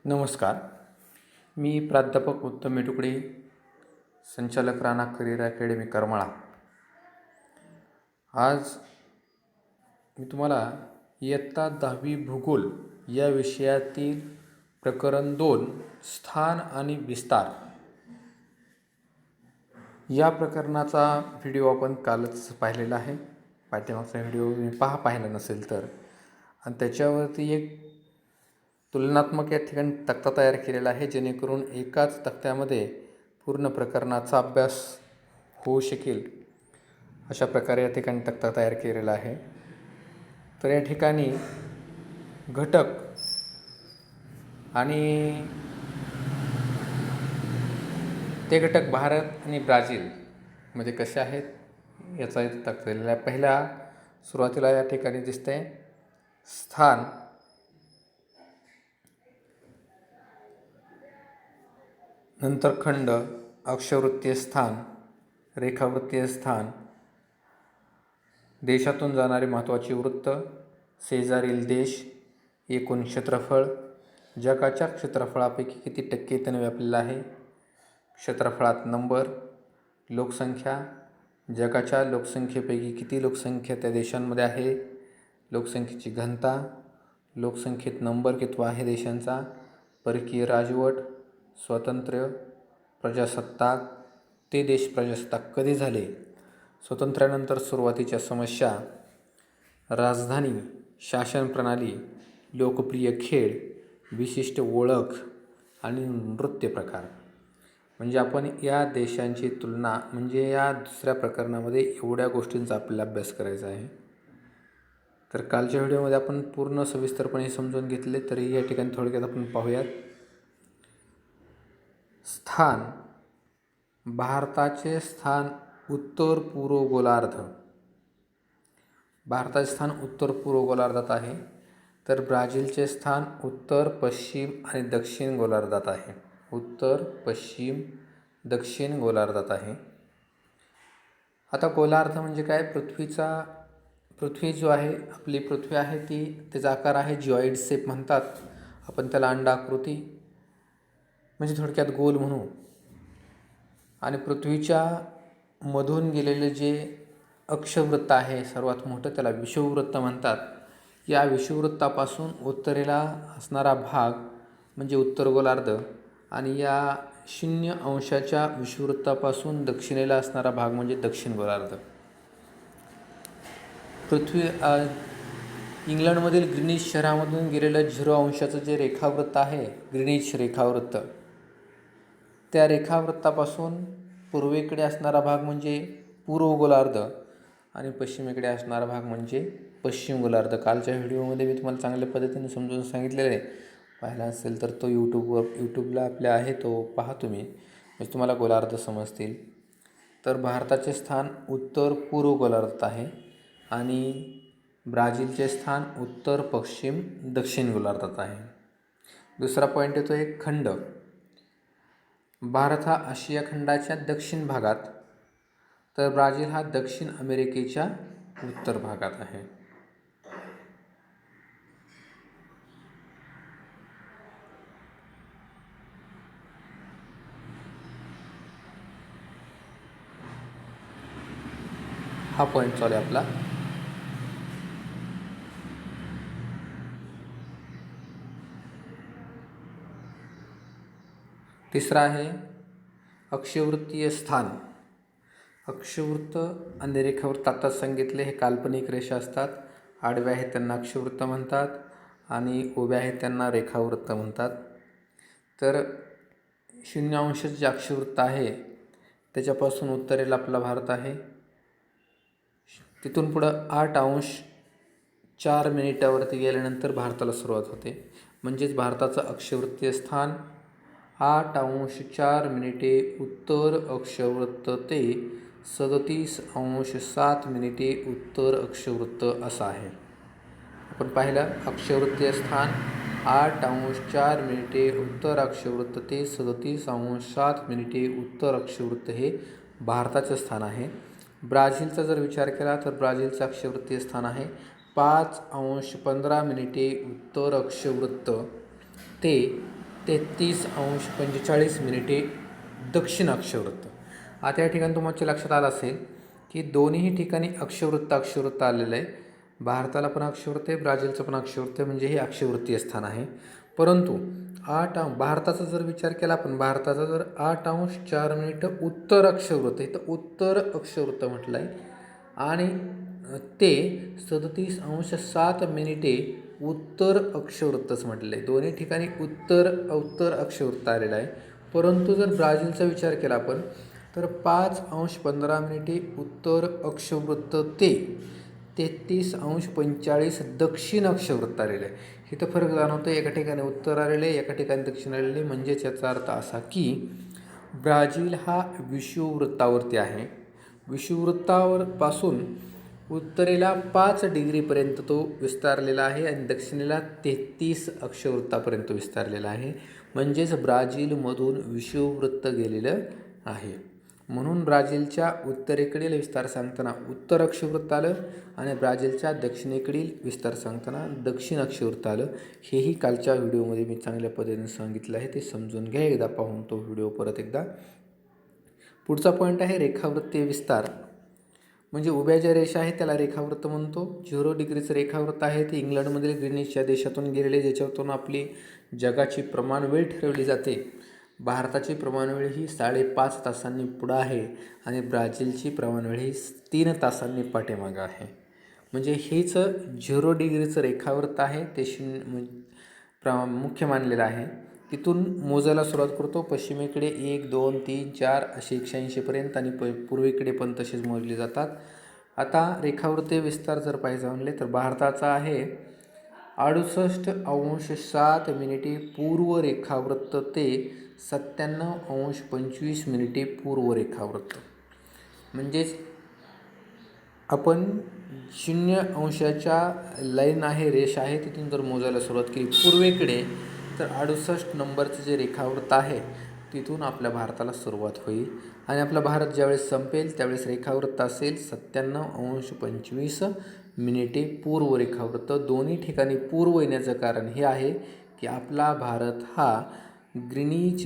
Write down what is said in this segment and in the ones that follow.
नमस्कार. मी प्राध्यापक उत्तम मेटुकडे, संचालक राणा करिअर अकॅडमी करमाळा. आज मी तुम्हाला इयत्ता 10वी भूगोल या विषयातील प्रकरण 2 स्थान आणि विस्तार या प्रकरणाचा व्हिडिओ आपण कालच पाहिलेला आहे. पाठीमागचा व्हिडिओ मी पाहिला नसेल तर, आणि त्याच्यावरती एक तुलनात्मक या ठिकाणी तक्ता तयार केलेला आहे, जेणेकरून एकाच तक्त्यामध्ये पूर्ण प्रकरणाचा अभ्यास होऊ शकेल अशा प्रकारे या ठिकाणी तक्ता तयार केलेला आहे. तर या ठिकाणी घटक आणि ते घटक भारत आणि ब्राझील मध्ये कसे आहेत याचा इथे तक्ता दिलेला आहे. पहिला सुरुवातीला या ठिकाणी दिसते स्थान, नंतर खंड, अक्षवृत्तीय स्थान, रेखावृत्तीय स्थान, देशातून जाणारे महत्त्वाचे वृत्त, शेजारील देश, एकूण क्षेत्रफळ, जगाच्या क्षेत्रफळापैकी किती टक्के त्याने व्यापलेलं आहे, क्षेत्रफळात नंबर, लोकसंख्या, जगाच्या लोकसंख्येपैकी किती लोकसंख्या त्या देशांमध्ये आहे, लोकसंख्येची घनता, लोकसंख्येत नंबर कितवा आहे देशांचा, परकीय राजवट, स्वातंत्र्य, प्रजासत्ताक, ते देश प्रजासत्ताक कधी झाले, स्वातंत्र्यानंतर सुरुवातीच्या समस्या, राजधानी, शासन प्रणाली, लोकप्रिय खेळ, विशिष्ट ओळख आणि नृत्य प्रकार. म्हणजे आपण या देशांची तुलना, म्हणजे या दुसऱ्या प्रकरणामध्ये एवढ्या गोष्टींचा आपल्याला अभ्यास करायचा आहे. तर कालच्या व्हिडिओमध्ये आपण पूर्ण सविस्तरपणे समजून घेतले, तरी या ठिकाणी थोडक्यात आपण पाहूयात. स्थान, भारताचे स्थान उत्तर पूर्व गोलार्ध. भारताचे स्थान उत्तर पूर्व गोलार्धात आहे, तर ब्राझीलचे स्थान उत्तर पश्चिम आणि दक्षिण गोलार्धात आहे. उत्तर पश्चिम दक्षिण गोलार्धात आहे. आता गोलार्ध म्हणजे काय? पृथ्वी जो आहे, आपली पृथ्वी आहे ती, त्याचा आकार आहे जिऑइड शेप म्हणतात आपण त्याला, अंडाकृती म्हणजे थोडक्यात गोल म्हणू. आणि पृथ्वीच्या मधून गेलेले जे अक्षवृत्त आहे सर्वात मोठं, त्याला विषुववृत्त म्हणतात. या विषुववृत्तापासून उत्तरेला असणारा भाग म्हणजे उत्तर गोलार्ध, आणि या 0° विषुववृत्तापासून दक्षिणेला असणारा भाग म्हणजे दक्षिण गोलार्ध. पृथ्वी इंग्लंडमधील ग्रीनिच शहरामधून गेलेलं 0° जे रेखावृत्त आहे, ग्रीनिच रेखावृत्त, त्या रेखावृत्तापासून पूर्वेकडे असणारा भाग म्हणजे पूर्व गोलार्ध आणि पश्चिमेकडे असणारा भाग म्हणजे पश्चिम गोलार्ध. कालच्या व्हिडिओमध्ये मी तुम्हाला चांगल्या पद्धतीने समजून सांगितलेलं आहे. पाहिला असेल तर तो यूट्यूबला आपल्या आहे, तो पहा तुम्ही, म्हणजे तुम्हाला गोलार्ध समजतील. तर भारताचे स्थान उत्तर पूर्व गोलार्धात आहे आणि ब्राझीलचे स्थान उत्तर पश्चिम दक्षिण गोलार्धात आहे. दुसरा पॉईंट येतो एक खंड. भारत हा आशिया खंडाच्या दक्षिण भागात, तर ब्राझील हा दक्षिण अमेरिकेच्या उत्तर भागात आहे. हा पॉईंट चालू आहे आपला. तिसरा आहे अक्षवृत्तीय स्थान. अक्षवृत्त आणि रेखावृत्त आत्ताच सांगितले, हे काल्पनिक रेषा असतात. आडव्या आहेत त्यांना अक्षवृत्त म्हणतात आणि उभ्या आहेत त्यांना रेखावृत्त म्हणतात. तर 0° जे अक्षवृत्त आहे त्याच्यापासून उत्तरेला आपला भारत आहे. तिथून पुढं 8° 4 मिनिटावरती गेल्यानंतर भारताला सुरुवात होते. म्हणजेच भारताचं अक्षवृत्तीय स्थान 8° 4 मिनिटे उत्तर अक्षवृत्त ते 37° 7 मिनिटे उत्तर अक्षवृत्त असं आहे. आपण पाहिलं, अक्षवृत्तीय स्थान 8° 4 मिनिटे उत्तर अक्षवृत्त ते 37° 7 मिनिटे उत्तर अक्षवृत्त हे भारताचं स्थान आहे. ब्राझीलचा जर विचार केला तर ब्राझीलचं अक्षवृत्तीय स्थान आहे 5° 15 मिनिटे उत्तर अक्षवृत्त ते 33°45 दक्षिण अक्षवृत्त. आता या ठिकाणी तुमच्या लक्षात आलं असेल की दोन्ही ठिकाणी अक्षवृत्त आलेलं आहे. भारताला पण अक्षवृत्त आहे, ब्राझीलचं पण अक्षवृत्त आहे, म्हणजे हे अक्षवृत्तीय स्थान आहे. परंतु भारताचा जर विचार केला आपण, भारताचा जर 8°4' उत्तर अक्षवृत्त आहे, तर उत्तर अक्षवृत्त म्हटलं आहे, आणि ते 37°7' उत्तर अक्षवृत्तच म्हटलं आहे. दोन्ही ठिकाणी उत्तर अक्षवृत्त आलेलं आहे. परंतु जर ब्राझीलचा विचार केला आपण, तर 5°15' उत्तर अक्षवृत्त ते 33°45 दक्षिण अक्षवृत्त आलेलं आहे. इथं फरक जाणवतो. एका ठिकाणी उत्तर आलेले आहे, एका ठिकाणी दक्षिण आलेले आहे. म्हणजेच याचा अर्थ असा की ब्राझील हा विषुववृत्तावरती आहे. विषुववृत्तावर पासून उत्तरेला 5°पर्यंत तो विस्तारलेला आहे आणि दक्षिणेला 33 अक्षवृत्तापर्यंत विस्तारलेला आहे. म्हणजेच ब्राझीलमधून विषुववृत्त गेलेलं आहे. म्हणून ब्राझीलच्या उत्तरेकडील विस्तार सांगताना उत्तर अक्षवृत्त आलं आणि ब्राझीलच्या दक्षिणेकडील विस्तार सांगताना दक्षिण अक्षवृत्त आलं. हेही कालच्या व्हिडिओमध्ये मी चांगल्या पद्धतीने सांगितलं आहे, ते समजून घ्या एकदा पाहून तो व्हिडिओ परत एकदा. पुढचा पॉईंट आहे रेखावृत्तीय विस्तार. म्हणजे उभ्या ज्या रेषा आहेत त्याला रेखावृत्त म्हणतो. 0°चं रेखावृत्त आहे ते इंग्लंडमधील ग्रीनिच या देशातून गेलेले, ज्याच्यातून आपली जगाची प्रमाणवेळ ठरवली जाते. भारताची प्रमाणवेळ ही 5.5 तासांनी पुढं आहे आणि ब्राझीलची प्रमाणवेळ ही 3 तासांनी पाठीमागं आहे. म्हणजे हेच 0°चं रेखावृत्त आहे, ते मुख्य मानलेलं आहे. तिथून मोजायला सुरुवात करतो. पश्चिमेकडे 1, 2, 3, 4 असे 180पर्यंत आणि पूर्वेकडे पण तसेच मोजले जातात. आता रेखावृत्तीय विस्तार जर पाहायचं म्हणले तर भारताचा आहे 68°7' पूर्व रेखावृत्त ते 97°25' पूर्व रेखावृत्त. म्हणजेच आपण 0°च्या लाईन आहे, रेषा आहे, तिथून जर मोजायला सुरुवात केली पूर्वेकडे, तर 68 नंबरचं जे रेखावृत्त आहे तिथून आपल्या भारताला सुरुवात होईल आणि आपला भारत ज्यावेळेस संपेल त्यावेळेस रेखावृत्त असेल 97°25' पूर्व रेखावृत्त. दोन्ही ठिकाणी पूर्व येण्याचं कारण हे आहे की आपला भारत हा ग्रीनिच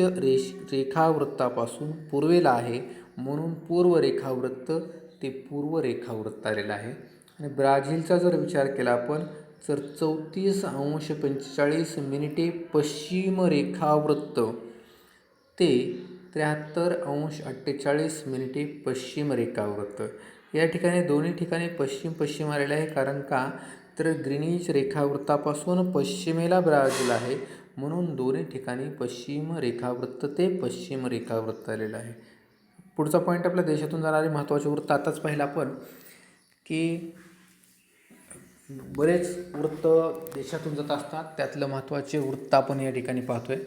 रेखावृत्तापासून पूर्वेला आहे, म्हणून पूर्व रेखावृत्त ते पूर्व रेखावृत्त आलेलं आहे. आणि ब्राझीलचा जर विचार केला आपण तर 34°45' पश्चिम रेखावृत्त ते 73°48' पश्चिम रेखावृत्त. या ठिकाणी दोन्ही ठिकाणी पश्चिम आलेले आहे. कारण का, तर ग्रीनिच रेखावृत्तापासून पश्चिमेला ब्राझील आहे, म्हणून दोन्ही ठिकाणी पश्चिम रेखावृत्त ते पश्चिम रेखावृत्त आलेलं आहे. पुढचा पॉईंट आपल्या देशातून जाणारे महत्त्वाचे वृत्त आताच पाहिलं आपण की बरेच वृत्त देशातून जात असतात, त्यातलं महत्त्वाचे वृत्त आपण या ठिकाणी पाहतोय.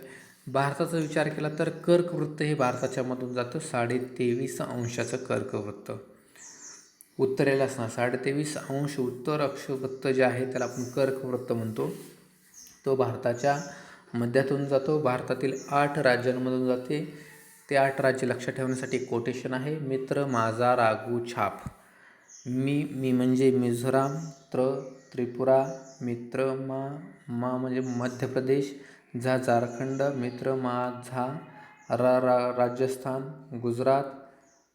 भारताचा विचार केला तर कर्कवृत्त हे भारताच्या मधून जातं. 23.5° कर्कवृत्त उत्तरेला असणार. 23.5° उत्तर अक्षवृत्त जे आहे त्याला आपण कर्कवृत्त म्हणतो. तो भारताच्या मध्यातून जातो. भारतातील 8 राज्यांमधून जाते. ते 8 राज्य लक्षात ठेवण्यासाठी कोटेशन आहे. मित्र माझा रागू छाप. मी म्हणजे मिझोराम, त्रिपुरा, मित्र मा म्हणजे मध्य प्रदेश, झारखंड, मित्र माझा राजस्थान, गुजरात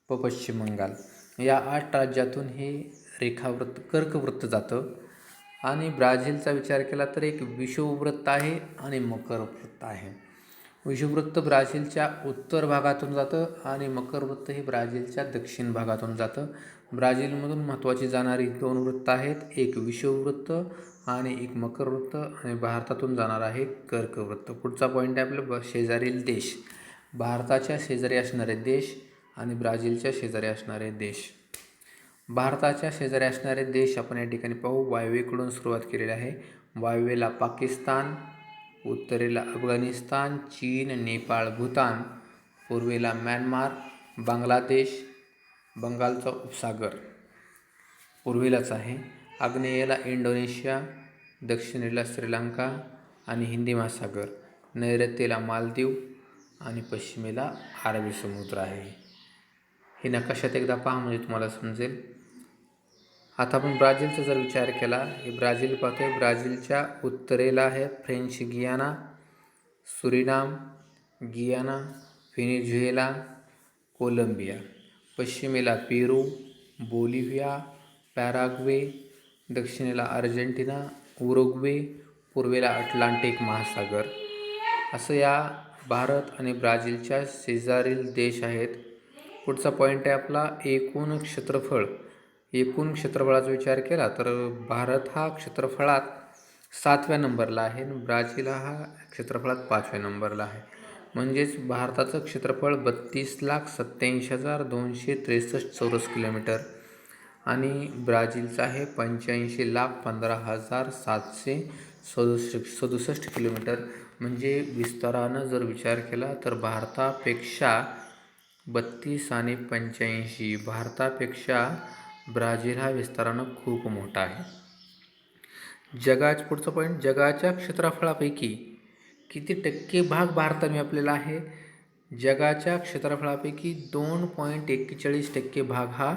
पश्चिम बंगाल. या 8 राज्यातून हे कर्कवृत्त जातं. आणि ब्राझीलचा विचार केला तर एक विषुववृत्त आहे आणि मकरवृत्त आहे. विषुववृत्त ब्राझीलच्या उत्तर भागातून जातं आणि मकरवृत्त हे ब्राझीलच्या दक्षिण भागातून जातं. ब्राझीलमधून महत्त्वाची जाणारी 2 वृत्त आहेत, एक विषुववृत्त आणि एक मकरवृत्त, आणि भारतातून जाणार आहे कर्कवृत्त. पुढचा पॉईंट आहे आपलं शेजारील देश. भारताच्या शेजारी असणारे देश आणि ब्राझीलच्या शेजारी असणारे देश. भारताच्या शेजारी असणारे देश आपण या ठिकाणी पाहू. वायव्येकडून सुरुवात केलेली आहे. वायव्येला पाकिस्तान, उत्तरेला अफगाणिस्तान, चीन, नेपाळ, भूतान, पूर्वेला म्यानमार, बांगलादेश, बंगालचा उपसागर पूर्वेलाच आहे, आग्नेयेला इंडोनेशिया, दक्षिणेला श्रीलंका आणि हिंदी महासागर, नैऋत्येला मालदीव आणि पश्चिमेला अरबी समुद्र आहे. हे नकाशात एकदा पहा म्हणजे तुम्हाला समजेल. आता आपण ब्राझीलचा जर विचार केला, हे ब्राझील पाहतोय. ब्राझीलच्या उत्तरेला आहे फ्रेंच गियाना, सुरिनाम, गियाना, व्हेनेझुएला, कोलंबिया. पश्चिमेला पेरू, बोलिव्हिया, पॅराग्वे, दक्षिणेला अर्जेंटिना, उरुग्वे, पूर्वेला अटलांटिक महासागर. असं या भारत आणि ब्राझीलच्या शेजारील देश आहेत. पुढचा पॉईंट आहे आपला एकूण क्षेत्रफळ. एकूण क्षेत्रफळाचा विचार केला तर भारत हा क्षेत्रफळात 7व्या नंबरला आहे आणि ब्राझील हा क्षेत्रफळात 5व्या नंबरला आहे. म्हणजेच भारताचं क्षेत्रफळ 32,87,263 चौरस किलोमीटर आणि ब्राझीलचं आहे 85,15,767 किलोमीटर. म्हणजे विस्तारानं जर विचार केला तर भारतापेक्षा 32 आणि 85, भारतापेक्षा ब्राझील हा विस्तारानं खूप मोठा आहे. पुढचा पॉईंट, जगाच्या क्षेत्रफळापैकी किती टक्के भाग भारताने व्यापलेला आहे? जगाच्या क्षेत्रफळापैकी 2.41% भाग हा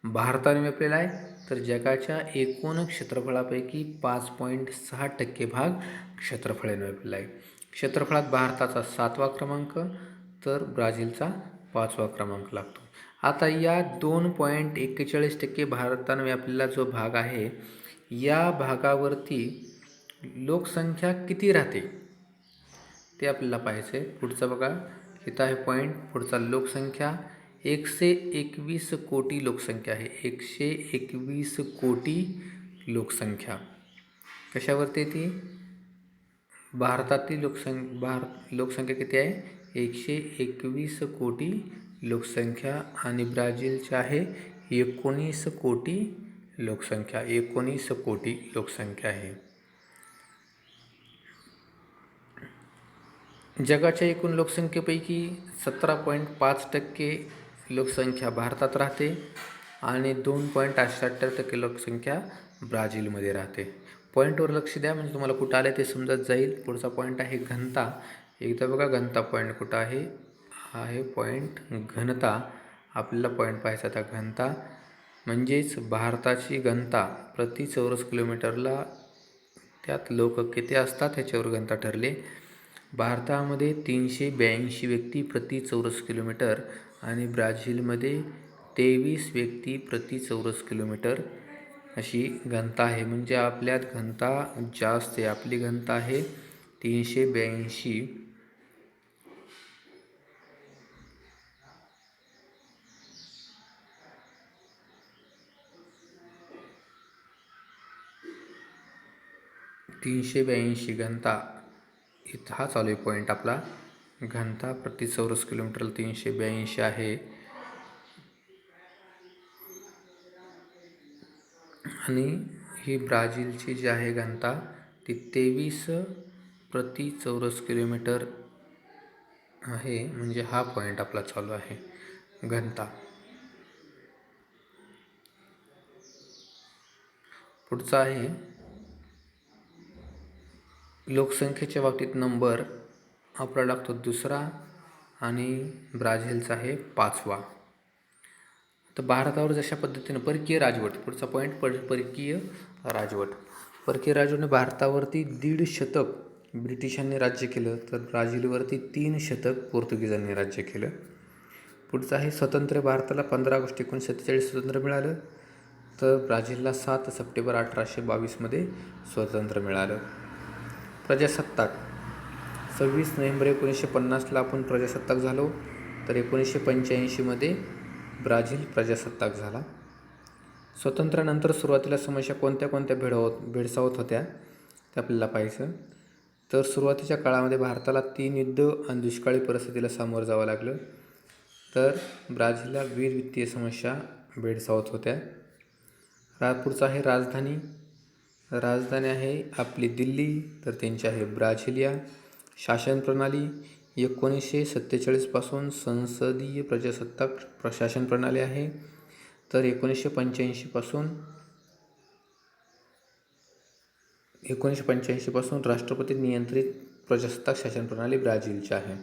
भारताने व्यापलेला आहे. तर जगाच्या एकूण क्षेत्रफळापैकी 5.6% भाग क्षेत्रफळाने व्यापलेला आहे. क्षेत्रफळात भारताचा 7वा क्रमांक तर ब्राझीलचा 5वा क्रमांक लागतो. आता या 2.41% भारताने व्यापलेला जो भाग आहे, या भागावरती लोकसंख्या किती राहते ते आपल्याला पाहायचं आहे. पुढचं बघा, इथं आहे पॉईंट. पुढचा लोकसंख्या 121 कोटी लोकसंख्या आहे. 121 कोटी लोकसंख्या. कशावरती ती? भारतातील लोकसंख्या किती आहे? 121 कोटी लोकसंख्या आणि ब्राझीलची आहे 19 कोटी लोकसंख्या. 19 कोटी लोकसंख्या आहे. जगाच्या एकूण लोकसंख्येपैकी 17.5% लोकसंख्या भारतात राहते आणि 2.68% लोकसंख्या ब्राझीलमध्ये राहते. पॉईंटवर लक्ष द्या म्हणजे तुम्हाला कुठं आलं ते समजत जाईल. पुढचा पॉईंट आहे घनता. एकदा बघा घनता पॉईंट कुठं आहे? आहे पॉईंट घनता. आपल्याला पॉईंट पाहायचा आता घनता म्हणजेच भारताची घनता प्रति चौरस किलोमीटरला त्यात लोक किती असतात ह्याच्यावर घनता ठरले. भारतामध्ये 382 व्यक्ती प्रति चौरस किलोमीटर आणि ब्राझीलमध्ये 23 व्यक्ती प्रति चौरस किलोमीटर अशी घनता आहे. म्हणजे आपल्यात घनता जास्त आहे. आपली घनता आहे 382. घनता इथं हा चालू आहे पॉईंट आपला. घनता प्रति चौरस किलोमीटरला 382 आहे आणि ही ब्राझीलची जी आहे घनता ती 23 प्रति चौरस किलोमीटर आहे. म्हणजे हा पॉईंट आपला चालू आहे घनता. पुढचा आहे लोकसंख्येच्या बाबतीत नंबर आपला लागतो 2रा आणि ब्राझीलचा आहे 5वा. तर भारतावर जशा पद्धतीनं परकीय राजवट. पुढचा पॉईंट परकीय राजवट. परकीय राजवटीने भारतावरती 1.5 शतक ब्रिटिशांनी राज्य केलं तर ब्राझीलवरती 3 शतक पोर्तुगीजांनी राज्य केलं. पुढचं आहे स्वतंत्र. भारताला 15 ऑगस्ट 1947 स्वतंत्र मिळालं तर ब्राझीलला 7 सप्टेंबर 1822मध्ये स्वतंत्र मिळालं. प्रजासत्ताक 26 नोव्हेंबर 1950ला आपण प्रजासत्ताक झालो तर 1985मध्ये ब्राझील प्रजासत्ताक झाला. स्वातंत्र्यानंतर सुरुवातीला समस्या कोणत्या भेडसावत होत्या ते आपल्याला पाहायचं. तर सुरुवातीच्या काळामध्ये भारताला 3 युद्ध आणि दुष्काळी परिस्थितीला सामोरं जावं लागलं. तर ब्राझीलला विविध वित्तीय समस्या भेडसावत होत्या. पुढचं आहे राजधानी. राजधानी आहे आपली दिल्ली तर त्यांची आहे ब्राझिलिया. शासन प्रणाली 1947 पासून संसदीय प्रजासत्ताक प्रशासन प्रणाली आहे तर 1985 पासून राष्ट्रपती नियंत्रित प्रजासत्ताक शासन प्रणाली ब्राझीलची आहे.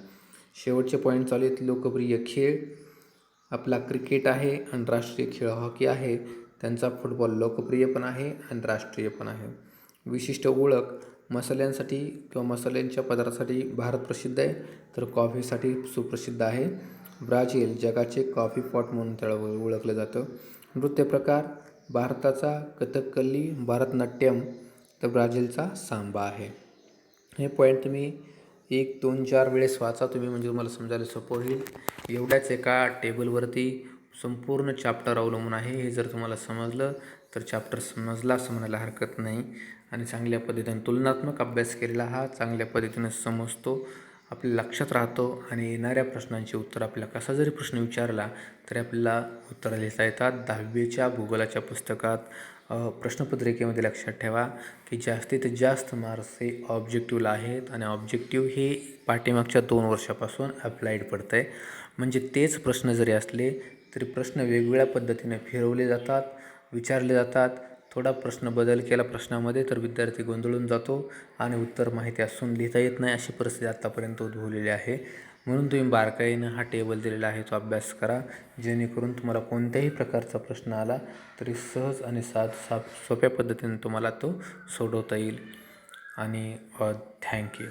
शेवटचे पॉईंट चालू आहेत. लोकप्रिय खेळ आपला क्रिकेट आहे आणि राष्ट्रीय खेळ हॉकी आहे. त्यांचा फुटबॉल लोकप्रिय पण आहे आणि राष्ट्रीय पण आहे. विशिष्ट ओळख मसाल्यांसाठी किंवा मसाल्यांच्या पदार्थासाठी भारत प्रसिद्ध आहे, तर कॉफीसाठी सुप्रसिद्ध आहे. ब्राझील जगाचे कॉफी पॉट म्हणून त्याला ओळखलं जातं. नृत्यप्रकार भारताचा कथकली, भरतनाट्यम, तर ब्राझीलचा सांबा आहे. हे पॉईंट तुम्ही 1, 2, 4 वेळेस वाचा तुम्ही, म्हणजे तुम्हाला समजायला सोपं होईल. एवढ्याच एका टेबलवरती संपूर्ण चॅप्टर अवलंबून आहे. हे जर तुम्हाला समजलं तर चॅप्टर समजला असं म्हणायला हरकत नाही. आणि चांगल्या पद्धतीने तुलनात्मक अभ्यास केलेला हा चांगल्या पद्धतीने समजतो, आपल्या लक्षात राहतो आणि येणाऱ्या प्रश्नांचे उत्तर आपल्याला कसा जरी प्रश्न विचारला तरी आपल्याला उत्तरं लिहिता येतात. 10वीच्या भूगोलाच्या पुस्तकात प्रश्नपत्रिकेमध्ये लक्षात ठेवा की जास्तीत जास्त मार्क्स हे ऑब्जेक्टिव्हला आहेत आणि ऑब्जेक्टिव्ह हे पाठीमागच्या 2 वर्षापासून अप्लाइड पडतं आहे. म्हणजे तेच प्रश्न जरी असले तरी प्रश्न वेगवेगळ्या पद्धतीने फिरवले जातात, विचारले जातात. थोडा प्रश्न बदल केला प्रश्नामध्ये तर विद्यार्थी गोंधळून जातो आणि उत्तर माहिती असून लिहिता येत नाही, अशी परिस्थिती आत्तापर्यंत उद्भवलेली आहे. म्हणून तुम्ही बारकाईनं हा टेबल दिलेला आहे तो अभ्यास करा, जेणेकरून तुम्हाला कोणत्याही प्रकारचा प्रश्न आला तरी सहज आणि सोप्या पद्धतीने तुम्हाला तो सोडवता येईल. आणि थँक्यू.